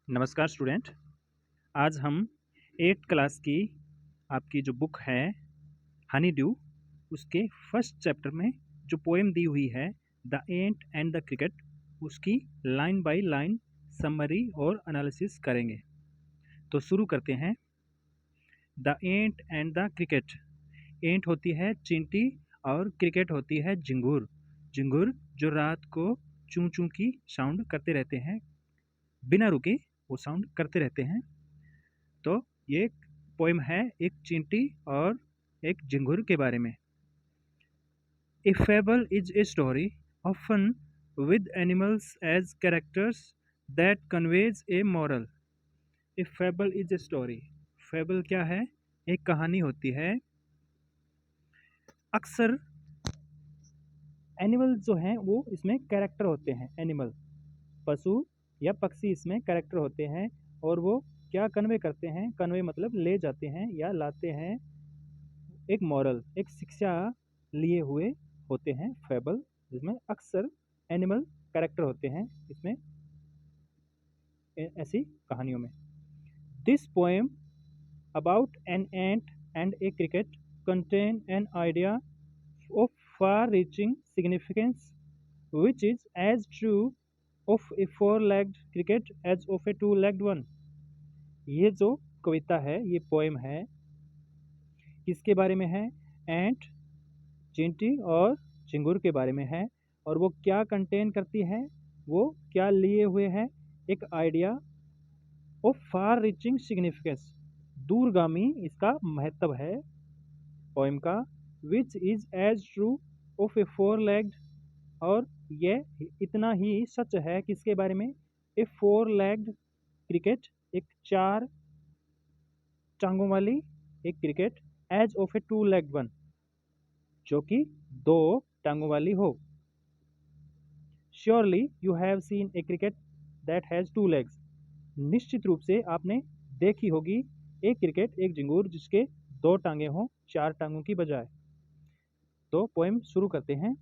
नमस्कार स्टूडेंट। आज हम 8th क्लास की आपकी जो बुक है हनी ड्यू उसके फर्स्ट चैप्टर में जो पोएम दी हुई है the ant and the cricket उसकी लाइन बाय लाइन समरी और एनालिसिस करेंगे। तो शुरू करते हैं। The ant and the cricket. Ant होती है चींटी और क्रिकेट होती है झिंगुर। झिंगुर जो रात को चूं चूं की साउंड करते रहते हैं, बिना रुके वो साउंड करते रहते हैं। तो ये पोएम है एक चींटी और एक झिंगुर के बारे में। A fable is a story often with animals as characters that conveys a moral. A fable is a story. Fable क्या है? एक कहानी होती है। अक्सर एनिमल जो हैं वो इसमें कैरेक्टर होते हैं। एनिमल पशु या पक्षी इसमें कैरेक्टर होते हैं और वो क्या कन्वे करते हैं? कन्वे मतलब ले जाते हैं या लाते हैं एक मॉरल, एक शिक्षा लिए हुए होते हैं फेबल, जिसमें अक्सर एनिमल कैरेक्टर होते हैं इसमें ऐसी कहानियों में। This poem about an ant and A cricket contain an idea of far-reaching significance which is as true of a four-legged cricket as of a two-legged one। ये जो कविता है, ये पोएम है, किसके बारे में है? एंट, चींटी और चिंगूर के बारे में है। और वो क्या कंटेन करती है? वो क्या लिए हुए है? एक idea of far reaching significance, दूरगामी इसका महत्व है पोएम का। Which is as true of a four legged, और ये इतना ही सच है किसके बारे में? ए फोर लेग्ड क्रिकेट, एक चार टांगों वाली एक cricket, as of a two legged one, जो कि दो टांगों वाली हो। Surely you have seen a cricket that has two legs. निश्चित रूप से आपने देखी होगी एक क्रिकेट, एक झिंगूर जिसके दो टांगे हों, चार टांगों की बजाय। तो पोएम शुरू करते हैं।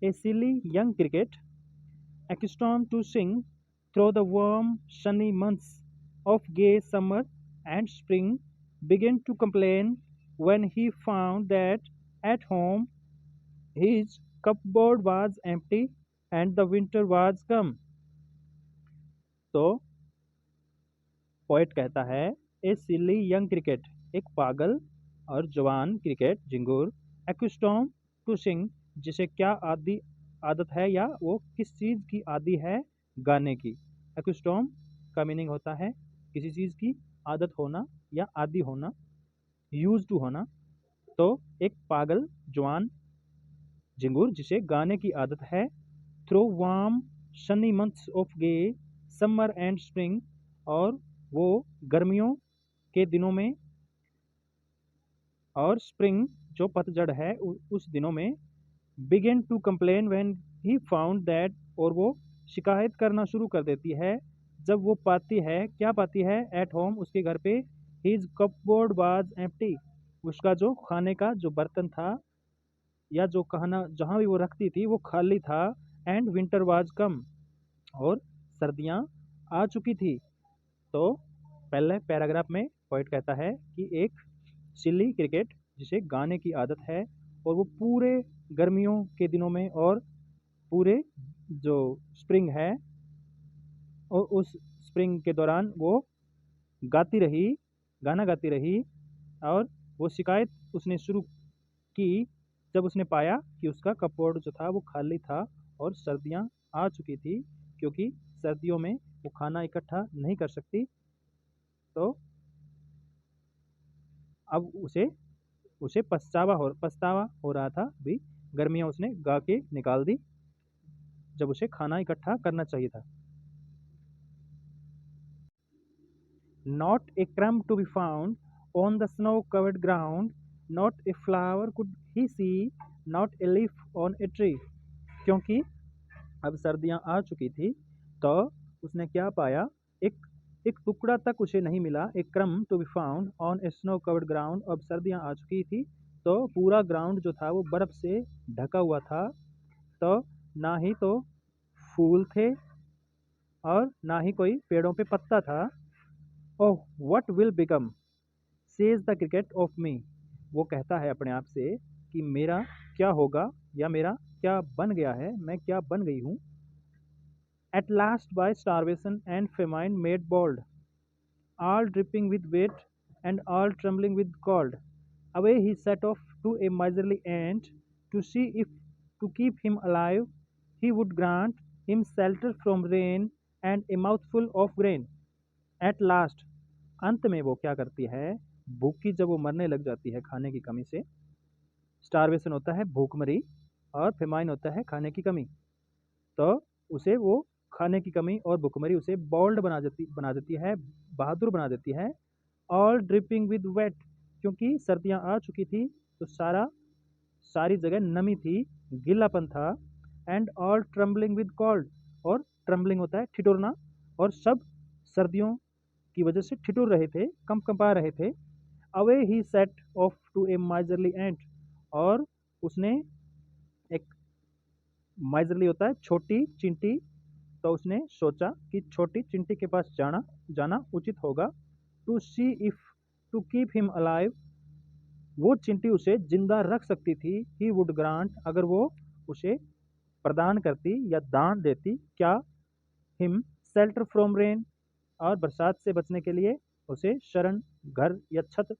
A silly young cricket accustomed to sing through the warm sunny months of gay summer and spring began to complain when he found that at home his cupboard was empty and the winter was come। तो poet कहता है ए silly young cricket, एक पागल और जवान cricket Jhingur, एक्यूस्टोम to sing, जिसे क्या आदत है या वो किस चीज़ की आदि है? गाने की। एक्यूस्टोम का मीनिंग होता है किसी चीज़ की आदत होना या आदि होना, यूज टू होना। तो एक पागल जवान झिंगुर जिसे गाने की आदत है। Through warm sunny months of gay summer and spring, और वो गर्मियों के दिनों में और स्प्रिंग जो पतझड़ है उस दिनों में। Began to complain when he found that, और वो शिकायत करना शुरू कर देती है जब वो पाती है, क्या पाती है? एट होम, उसके घर पे, हिज कपबोर्ड वाज एम्प्टी, उसका जो खाने का जो बर्तन था या जो कहना जहाँ भी वो रखती थी वो खाली था। एंड विंटर वाज कम, और सर्दियाँ आ चुकी थी। तो पहले पैराग्राफ में पोइट कहता है कि एक सिली क्रिकेट जिसे गाने की आदत है, और वो पूरे गर्मियों के दिनों में और पूरे जो स्प्रिंग है और उस स्प्रिंग के दौरान वो गाती रही, गाना गाती रही। और वो शिकायत उसने शुरू की जब उसने पाया कि उसका कपबोर्ड जो था वो खाली था और सर्दियाँ आ चुकी थी, क्योंकि सर्दियों में वो खाना इकट्ठा नहीं कर सकती। तो अब उसे उसे पछतावा हो रहा था भी। गर्मियाँ उसने गा के निकाल दी जब उसे खाना इकट्ठा करना चाहिए था। Not a crumb to be found on the snow covered ground, not a flower could he see, not a leaf on a tree. क्योंकि अब सर्दियाँ आ चुकी थी तो उसने क्या पाया? एक एक टुकड़ा तक उसे नहीं मिला। एक crumb to be found on a snow covered ground, अब सर्दियाँ आ चुकी थी तो पूरा ग्राउंड जो था वो बर्फ से ढका हुआ था। तो ना ही तो फूल थे और ना ही कोई पेड़ों पे पत्ता था। Oh what will become says the cricket of me, वो कहता है अपने आप से कि मेरा क्या होगा या मेरा क्या बन गया है, मैं क्या बन गई हूँ। At last by starvation and famine made bold, all dripping with wet and all trembling with cold. Away he set off to a miserly ant to see if, to keep him alive, he would grant him shelter from rain and a mouthful of grain. At last, अंत में वो क्या करती है, भूखी जब वो मरने लग जाती है खाने की कमी से, स्टारवेशन होता है भूखमरी और फेमाइन होता है खाने की कमी, तो उसे वो खाने की कमी और भूखमरी उसे बोल्ड बना देती है, बहादुर बना देती है। ऑल ड्रिपिंग विद वेट, क्योंकि सर्दियाँ आ चुकी थी तो सारी जगह नमी थी, गीलापन था। And all trembling with cold, और ट्रम्बलिंग होता है ठिठुरना, और सब सर्दियों की वजह से ठिठुर रहे थे, कंपा रहे थे। Away he set off to a miserly ant, और उसने एक माइजरली होता है छोटी चिंटी, तो उसने सोचा कि छोटी चिंटी के पास जाना उचित होगा। To see if, to keep him alive, वो चिंटी उसे जिंदा रख सकती थी। ही वुड ग्रांट, अगर वो उसे प्रदान करती या दान देती, क्या, हिम शेल्टर फ्रॉम रेन, और बरसात से बचने के लिए उसे शरण, घर या छत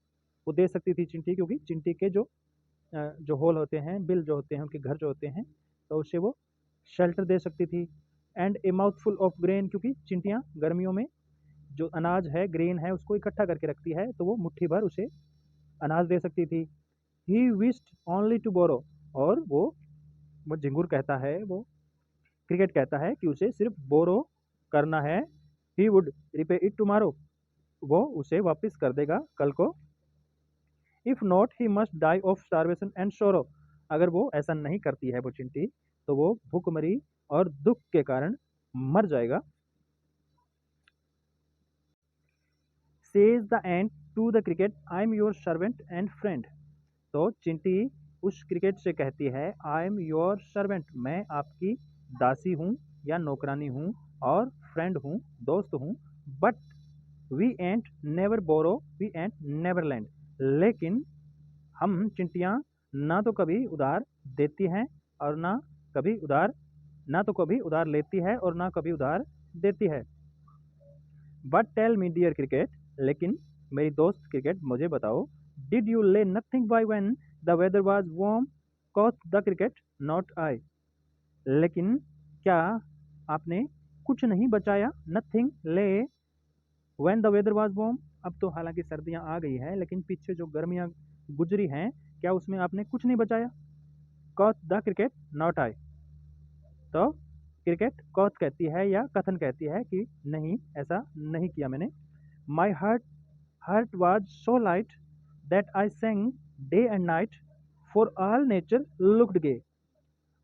वो दे सकती थी चिंटी, क्योंकि चिंटी के जो होल होते हैं, बिल जो होते हैं, उनके घर जो होते हैं, तो उसे वो शेल्टर दे सकती थी। And A mouthful of grain, क्योंकि चिंटियाँ गर्मियों में जो अनाज है, ग्रेन है, उसको इकट्ठा करके रखती है, तो वो मुट्ठी भर उसे अनाज दे सकती थी। He wished only to borrow, और वो झिंगुर कहता है, वो क्रिकेट कहता है कि उसे सिर्फ बोरो करना है। He would repay it tomorrow, वो उसे वापस कर देगा कल को। If not he must die of starvation and sorrow, अगर वो ऐसा नहीं करती है वो चिंटी, तो वो भूखमरी और दुख के कारण मर जाएगा। Says the ant to the cricket, I am your servant and friend, तो चिंटी उस क्रिकेट से कहती है, आई एम योर सर्वेंट, मैं आपकी दासी हूँ या नौकरानी हूँ, और फ्रेंड हूँ, दोस्त हूँ। But we ants never borrow, we ants never lend, लेकिन हम चिंटियाँ ना तो कभी उधार देती हैं और ना तो कभी उधार लेती है और ना कभी उधार देती है। But tell me dear cricket, लेकिन मेरी दोस्त क्रिकेट मुझे बताओ, did you lay nothing by when the weather was warm, quoth the cricket, not I, लेकिन क्या आपने कुछ नहीं बचाया, nothing lay when the weather was warm, अब तो हालांकि सर्दियां आ गई हैं, लेकिन पीछे जो गर्मियां गुजरी हैं, क्या उसमें आपने कुछ नहीं बचाया। कॉथ द क्रिकेट नॉट आई, तो क्रिकेट कॉथ कहती है या कथन कहती है कि नहीं, ऐसा नहीं किया मैंने। My heart was so light that I sang day and night, for all nature looked gay,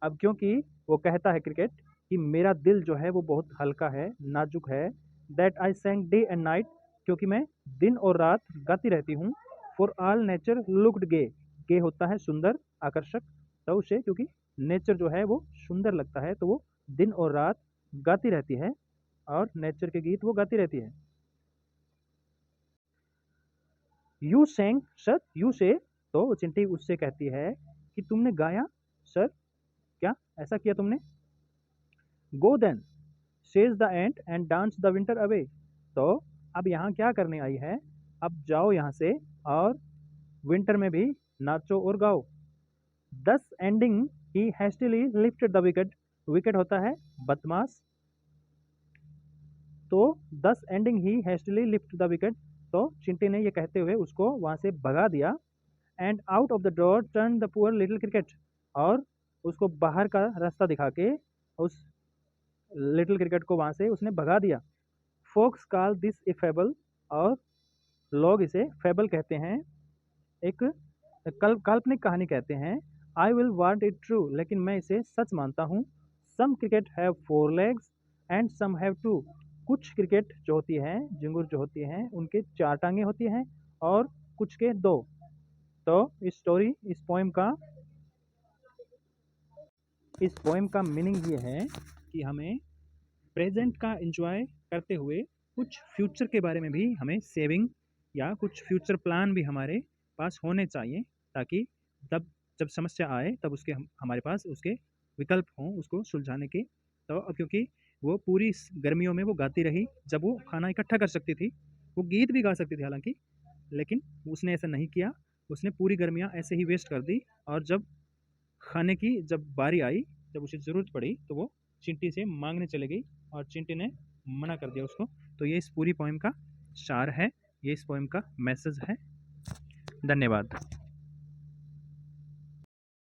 अब क्योंकि वो कहता है क्रिकेट कि मेरा दिल जो है वो बहुत हल्का है, नाजुक है। That I sang day and night, क्योंकि मैं दिन और रात गाती रहती हूँ। For all nature looked gay, gay होता है सुंदर, आकर्षक, तो उसे क्योंकि नेचर जो है वो सुंदर लगता है, तो वो दिन और रात गाती रहती है और नेचर के गीत वो गाती रहती है। यू सेंग सर, यू से, तो चिंटी उससे कहती है कि तुमने गाया सर, क्या ऐसा किया तुमने। Go then says the ant and dance the winter away, तो अब यहाँ क्या करने आई है, अब जाओ यहाँ से और विंटर में भी नाचो और गाओ। Thus ending he hastily lifted the wicket, wicket होता है बदमाश, तो thus ending he hastily lift the wicket, तो चिंटी ने ये कहते हुए उसको वहाँ से भगा दिया। And out of the door turn the poor little cricket, और उसको बाहर का रास्ता दिखा के उस लिटिल क्रिकेट को वहाँ से उसने भगा दिया। Folks call this a fable, और लोग इसे फेबल कहते हैं, एक काल्पनिक कहानी कहते हैं। I will want it true, लेकिन मैं इसे सच मानता हूँ। Some cricket have 4 legs and some have 2, कुछ क्रिकेट जो होती हैं, झिंगुर जो होती हैं, उनके 4 टांगे होती हैं और कुछ के 2। तो इस पोएम का मीनिंग ये है कि हमें प्रेजेंट का एंजॉय करते हुए कुछ फ्यूचर के बारे में भी हमें सेविंग या कुछ फ्यूचर प्लान भी हमारे पास होने चाहिए, ताकि तब जब समस्या आए तब उसके हमारे पास उसके विकल्प हों उसको सुलझाने के। तो क्योंकि वो पूरी गर्मियों में वो गाती रही, जब वो खाना इकट्ठा कर सकती थी, वो गीत भी गा सकती थी हालांकि, लेकिन उसने ऐसा नहीं किया। उसने पूरी गर्मियाँ ऐसे ही वेस्ट कर दी, और जब खाने की जब बारी आई, जब उसे ज़रूरत पड़ी, तो वो चिंटी से मांगने चली गई और चिंटी ने मना कर दिया उसको। तो ये इस पूरी पोएम का सार है, ये इस पोएम का मैसेज है। धन्यवाद।